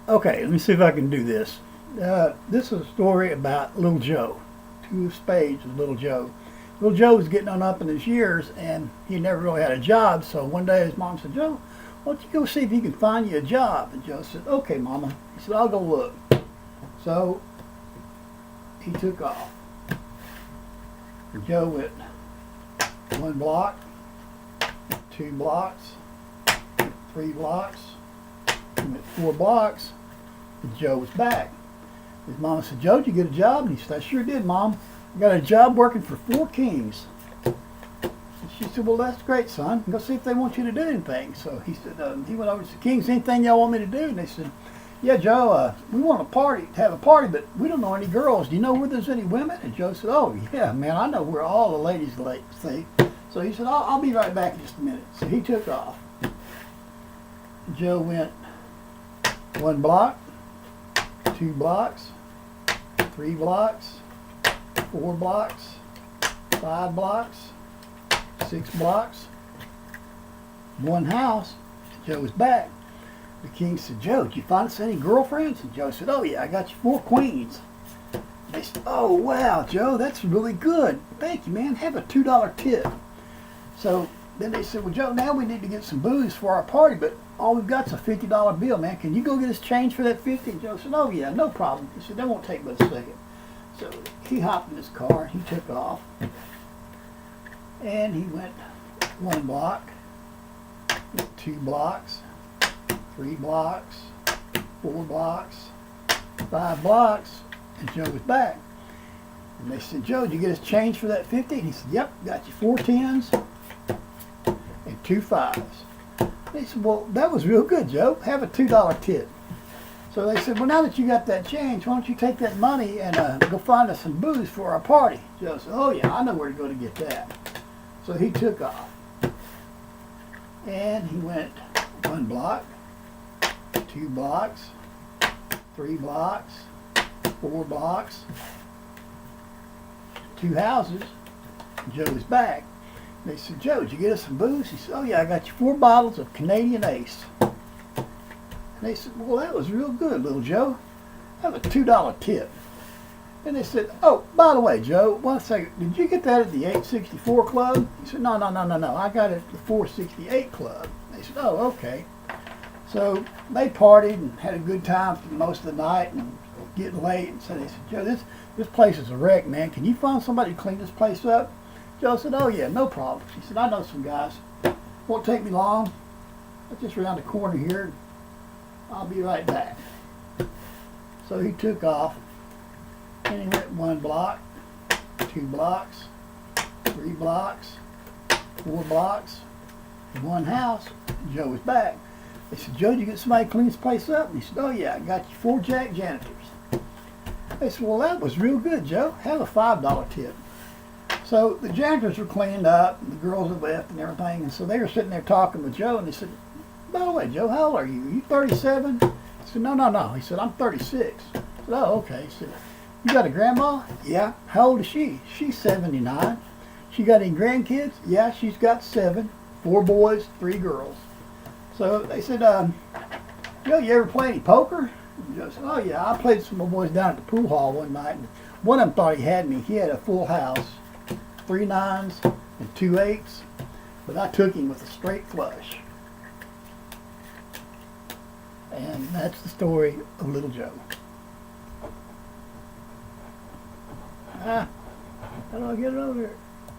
Okay, let me see if I can do this. This is a story about Little Joe. Two of spades with Little Joe. Little Joe was getting on up in his years, and he never really had a job. So one day his mom said, "Joe, why don't you go see if you can find you a job?" And Joe said, "Okay, Mama." He said, "I'll go look." So he took off. And Joe went 1 block, 2 blocks, 3 blocks, he went 4 blocks, and Joe was back. His mom said, "Joe, did you get a job?" And he said, "I sure did, Mom. I got a job working for 4 Kings." And she said, "Well, that's great, son. Go see if they want you to do anything." So he said, he went over to the Kings, "Anything y'all want me to do?" And they said, "Yeah, Joe, we want to have a party, but we don't know any girls. Do you know where there's any women?" And Joe said, "Oh, yeah, man, I know where all the ladies stay." So he said, I'll be right back in just a minute." So he took off. Joe went 1 block, 2 blocks, 3 blocks, 4 blocks, 5 blocks, 6 blocks, 1 house. Joe was back. The king said, "Joe, did you find us any girlfriends?" And Joe said, "Oh yeah, I got you 4 queens." They said, "Oh wow, Joe, that's really good. Thank you, man. Have a $2 tip." So then they said, "Well, Joe, now we need to get some booze for our party, but all we've got's a $50 bill, man. Can you go get us change for that 50?" And Joe said, "Oh yeah, no problem." He said, "That won't take but a second." So he hopped in his car, he took off, and he went 1 block, 2 blocks, 3 blocks, 4 blocks, 5 blocks, and Joe was back. And they said, "Joe, did you get us change for that 50?" And he said, "Yep, got you 4 10s and 2 5s. They said, "Well, that was real good, Joe. Have a $2 tip." So they said, "Well, now that you got that change, why don't you take that money and go find us some booze for our party?" Joe said, "Oh yeah, I know where to go to get that." So he took off. And he went 1 block, 2 blocks, 3 blocks, 4 blocks, 2 houses. Joe was back. They said, "Joe, did you get us some booze?" He said, "Oh yeah, I got you 4 bottles of Canadian Ace." And they said, "Well, that was real good, Little Joe. Have a $2 tip." And they said, "Oh, by the way, Joe, 1 second, did you get that at the 864 Club?" He said, No. I got it at the 468 Club." They said, "Oh, okay." So they partied and had a good time for most of the night and getting late. And so they said, "Joe, this place is a wreck, man. Can you find somebody to clean this place up?" Joe said, "Oh yeah, no problem." She said, "I know some guys. Won't take me long. It's just around the corner here. I'll be right back." So he took off, and he went 1 block, 2 blocks, 3 blocks, 4 blocks, 1 house. And Joe was back. They said, "Joe, did you get somebody to clean this place up?" And he said, "Oh yeah, I got you 4 Jack janitors." They said, "Well, that was real good, Joe. Have a $5 tip." So the janitors were cleaned up, and the girls had left and everything, and so they were sitting there talking with Joe, and they said, "By the way, Joe, how old are you? Are you 37? He said, No. He said, "I'm 36. I said, "Oh, okay." He said, "You got a grandma?" "Yeah." "How old is she?" "She's 79. "She got any grandkids?" "Yeah, she's got 7, 4 boys, 3 girls. So they said, "Joe, you ever play any poker?" And Joe said, "Oh yeah, I played some of my boys down at the pool hall one night, and one of them thought he had me. He had a full house, 3 9s and 2 8s, but I took him with a straight flush." And that's the story of Little Joe. How do I get it over here?